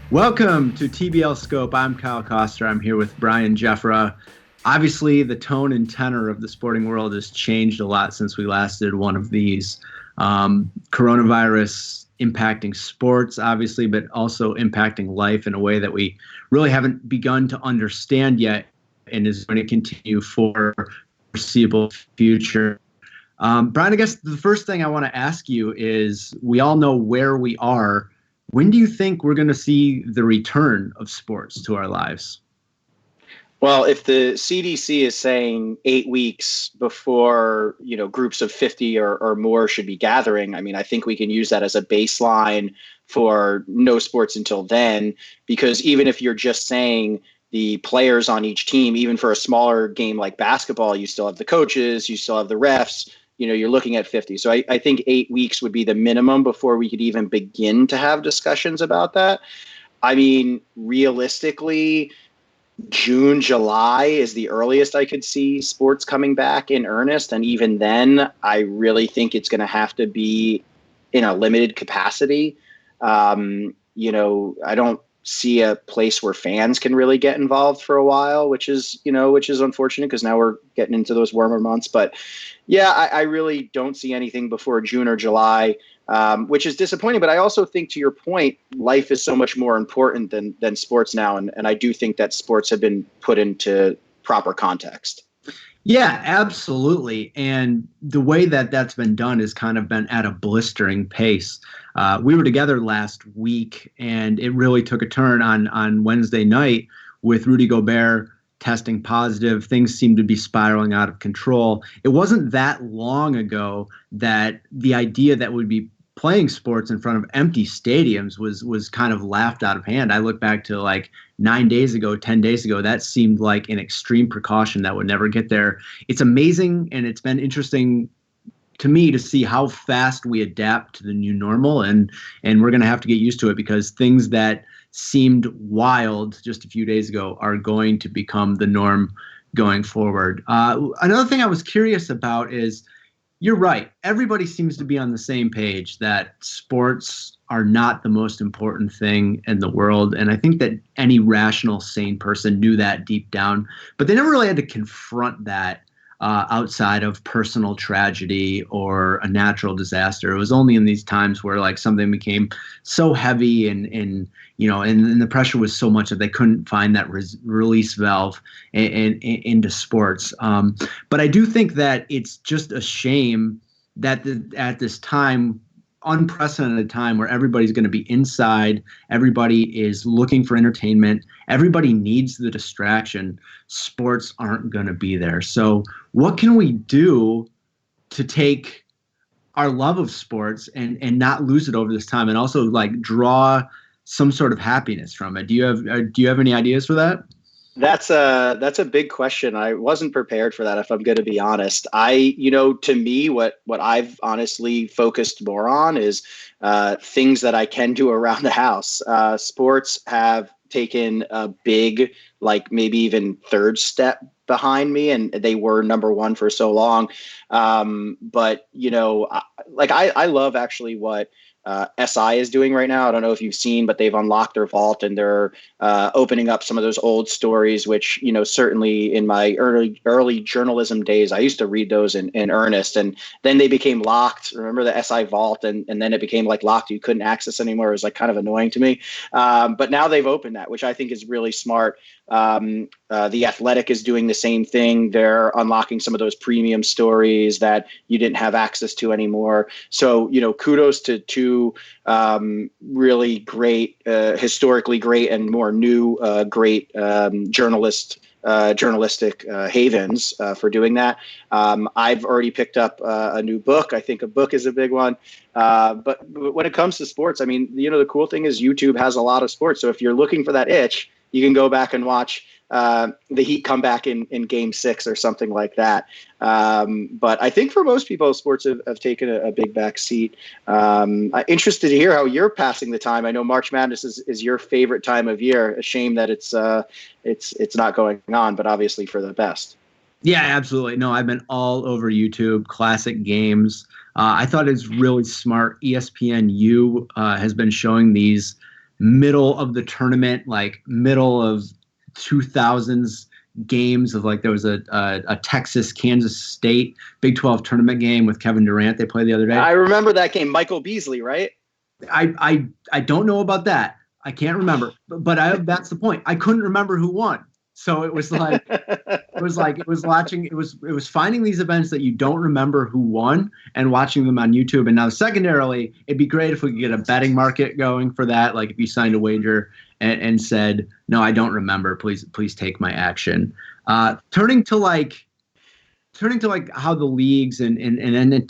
Welcome to TBL Scope. I'm Kyle Koster. I'm here with Brian Giuffra. Obviously, the tone and tenor of the sporting world has changed a lot since we last did one of these. Coronavirus impacting sports, obviously, but also impacting life in a way that we really haven't begun to understand yet and is going to continue for the foreseeable future. Brian, I guess the first thing I want to ask you is, we all know where we are. When do you think we're going to see the return of sports to our lives? Well, if the CDC is saying 8 weeks before, groups of 50 or more should be gathering, I mean, I think we can use that as a baseline for no sports until then, because even if you're just saying the players on each team, even for a smaller game like basketball, you still have the coaches, you still have the refs, you're looking at 50. So I think 8 weeks would be the minimum before we could even begin to have discussions about that. I mean, realistically, June, July is the earliest I could see sports coming back in earnest. And even then, I really think it's going to have to be in a limited capacity. I don't see a place where fans can really get involved for a while, which is unfortunate because now we're getting into those warmer months. But yeah, I really don't see anything before June or July. Which is disappointing. But I also think, to your point, life is so much more important than sports now. And I do think that sports have been put into proper context. Yeah, absolutely. And the way that that's been done has kind of been at a blistering pace. We were together last week, and it really took a turn on Wednesday night with Rudy Gobert testing positive. Things seemed to be spiraling out of control. It wasn't that long ago that the idea that we'd be playing sports in front of empty stadiums was kind of laughed out of hand. I look back to like 9 days ago, 10 days ago, that seemed like an extreme precaution that would never get there. It's amazing, and it's been interesting to me to see how fast we adapt to the new normal, and we're going to have to get used to it, because things that seemed wild just a few days ago are going to become the norm going forward. Another thing I was curious about is, you're right. Everybody seems to be on the same page that sports are not the most important thing in the world. And I think that any rational, sane person knew that deep down, but they never really had to confront that outside of personal tragedy or a natural disaster. It was only in these times where like something became so heavy and the pressure was so much that they couldn't find that release valve into sports. But I do think that it's just a shame that at this time, unprecedented time where everybody's going to be inside, everybody is looking for entertainment, everybody needs the distraction, sports aren't going to be there. So what can we do to take our love of sports and not lose it over this time, and also like draw some sort of happiness from it? Do you have any ideas for that? That's a big question. I wasn't prepared for that, if I'm going to be honest. To me, what I've honestly focused more on is things that I can do around the house. Sports have taken a big, like maybe even third step behind me, and they were number one for so long. But I love actually what SI is doing right now. I don't know if you've seen, but they've unlocked their vault, and they're opening up some of those old stories, which, certainly in my early journalism days, I used to read those in earnest, and then they became locked. Remember the SI vault, and then it became like locked. You couldn't access anymore. It was like kind of annoying to me. But now they've opened that, which I think is really smart. The Athletic is doing the same thing. They're unlocking some of those premium stories that you didn't have access to anymore. So, kudos to two really great, historically great, and more new great journalistic havens for doing that. I've already picked up a new book. I think a book is a big one. But when it comes to sports, I mean, the cool thing is YouTube has a lot of sports. So if you're looking for that itch, you can go back and watch the Heat come back in Game 6 or something like that. But I think for most people, sports have taken a big back seat. I'm interested to hear how you're passing the time. I know March Madness is your favorite time of year. A shame that it's not going on, but obviously for the best. Yeah, absolutely. No, I've been all over YouTube, classic games. I thought it's really smart. ESPNU has been showing these middle of the tournament, like middle of 2000s games of like there was a Texas Kansas State Big 12 tournament game with Kevin Durant they played the other day. I remember that game. Michael Beasley, right? I don't know about that. I can't remember, but that's the point. I couldn't remember who won. So it was like it was finding these events that you don't remember who won and watching them on YouTube. And now secondarily, it'd be great if we could get a betting market going for that. Like if you signed a wager and said, no, I don't remember, please take my action. Turning to how the leagues and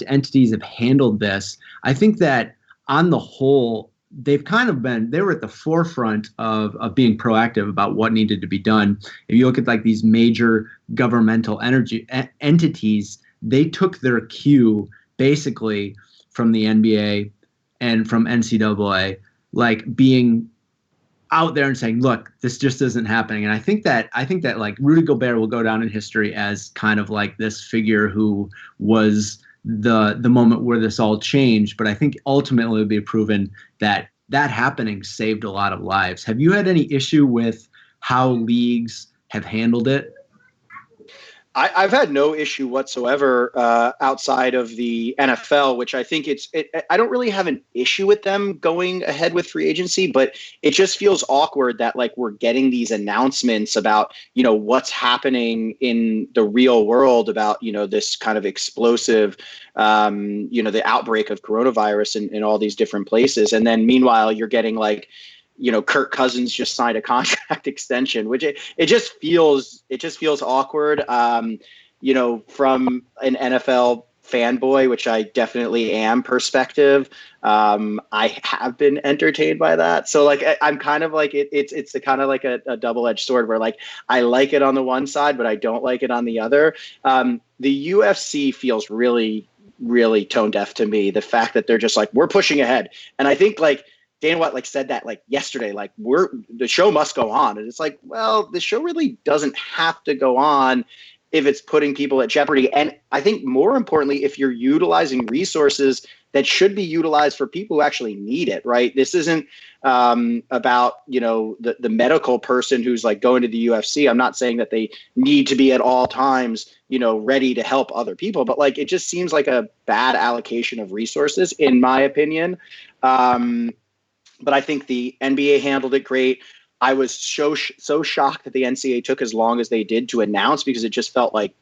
entities have handled this, I think that on the whole, they were at the forefront of being proactive about what needed to be done. If you look at like these major governmental entities, they took their cue basically from the NBA and from NCAA, like being out there and saying, look, this just isn't happening. And I think that like Rudy Gobert will go down in history as kind of like this figure who was the moment where this all changed. But I think ultimately it'll be proven that happening saved a lot of lives. Have you had any issue with how leagues have handled it? I've had no issue whatsoever outside of the NFL, which I think I don't really have an issue with them going ahead with free agency, but it just feels awkward that like we're getting these announcements about, what's happening in the real world about, this kind of explosive, the outbreak of coronavirus in all these different places. And then meanwhile, you're getting like, Kirk Cousins just signed a contract extension, which it just feels awkward. From an NFL fanboy, which I definitely am, perspective, I have been entertained by that. So like I'm kind of like it's a kind of like a double-edged sword where like I like it on the one side, but I don't like it on the other. The UFC feels really, really tone deaf to me. The fact that they're just like, we're pushing ahead, and I think like Dana White said that yesterday, the show must go on. And it's like, well, the show really doesn't have to go on if it's putting people at jeopardy. And I think more importantly, if you're utilizing resources that should be utilized for people who actually need it, right? This isn't about, the medical person who's like going to the UFC. I'm not saying that they need to be at all times, ready to help other people, but it just seems like a bad allocation of resources, in my opinion. But I think the NBA handled it great. I was so shocked that the NCAA took as long as they did to announce, because it just felt like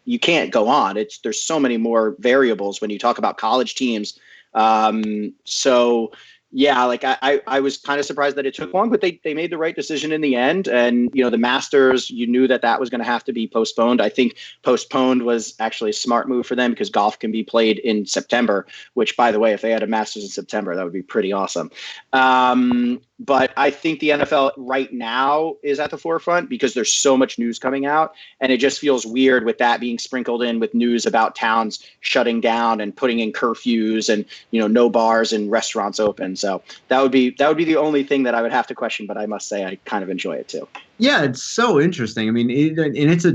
you can't go on. There's so many more variables when you talk about college teams. So yeah, I was kind of surprised that it took long, but they made the right decision in the end. And, the Masters, you knew that was going to have to be postponed. I think postponed was actually a smart move for them, because golf can be played in September, which, by the way, if they had a Masters in September, that would be pretty awesome. But I think the NFL right now is at the forefront because there's so much news coming out, and it just feels weird with that being sprinkled in with news about towns shutting down and putting in curfews and, no bars and restaurants open. So that would be the only thing that I would have to question, but I must say I kind of enjoy it too. Yeah, it's so interesting. I mean, and it's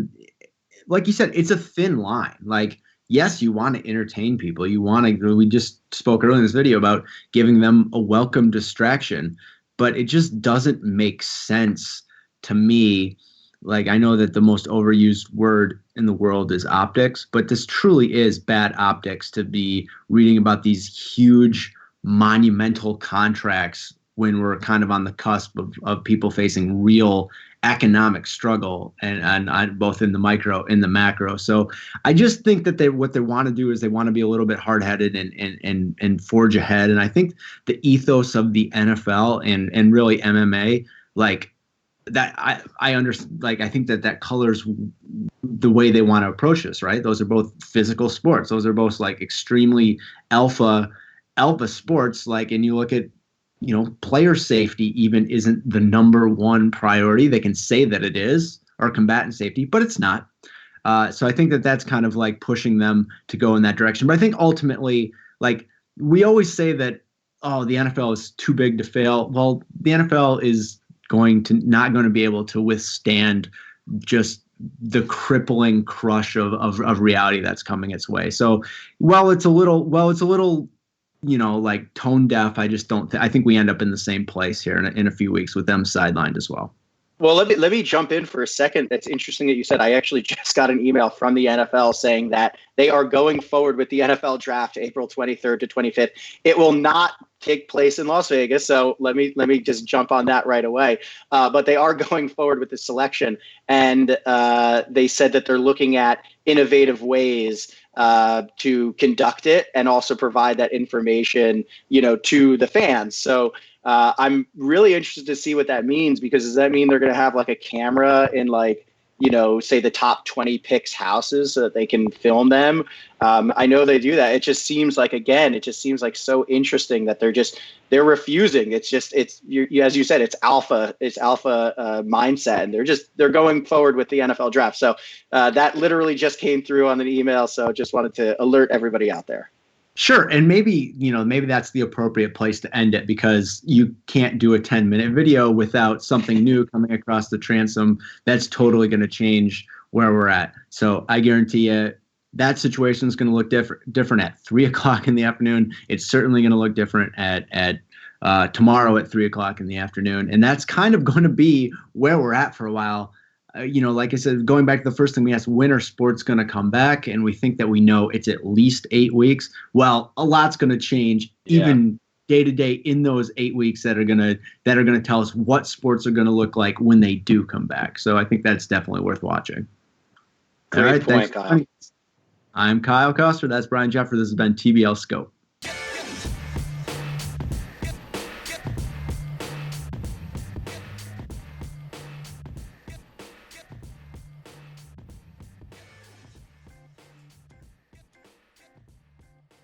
like you said, it's a thin line. Like, yes, you want to entertain people. We just spoke earlier in this video about giving them a welcome distraction, but it just doesn't make sense to me. Like, I know that the most overused word in the world is optics, but this truly is bad optics to be reading about these huge monumental contracts when we're kind of on the cusp of people facing real economic struggle and both in the micro and the macro. So I just think that what they want to do is they want to be a little bit hard-headed and forge ahead. And I think the ethos of the NFL and really MMA, like that, I understand. Like, I think that colors the way they want to approach this, right? Those are both physical sports. Those are both like extremely alpha sports. Like, and you look at, player safety even isn't the number one priority. They can say that it is, or combatant safety, but it's not. So I think that's kind of like pushing them to go in that direction. But I think ultimately, like, we always say that, oh, the NFL is too big to fail. Well, the NFL is not going to be able to withstand just the crippling crush of reality that's coming its way. So while it's a little like tone deaf. I just don't. I think we end up in the same place here in a few weeks with them sidelined as well. Well, let me jump in for a second. That's interesting that you said. I actually just got an email from the NFL saying that they are going forward with the NFL draft April 23rd to 25th. It will not take place in Las Vegas, so let me just jump on that right away. But they are going forward with the selection, and they said that they're looking at innovative ways to conduct it and also provide that information, to the fans. So I'm really interested to see what that means, because does that mean they're going to have like a camera in say the top 20 picks houses so that they can film them? I know they do that. It just seems like, so interesting that they're refusing. It's as you said, it's alpha mindset, and they're going forward with the NFL draft. So that literally just came through on an email. So just wanted to alert everybody out there. Sure. And maybe that's the appropriate place to end it, because you can't do a 10-minute video without something new coming across the transom that's totally going to change where we're at. So I guarantee you that situation is going to look different at 3:00 in the afternoon. It's certainly going to look different at tomorrow at 3:00 in the afternoon. And that's kind of going to be where we're at for a while. Like I said, going back to the first thing we asked, when are sports going to come back? And we think that we know it's at least 8 weeks. Well, a lot's going to change even day to day in those 8 weeks that are going to tell us what sports are going to look like when they do come back. So I think that's definitely worth watching. Great point, Kyle. I'm Kyle Koster. That's Brian Giuffra. This has been TBL Scope.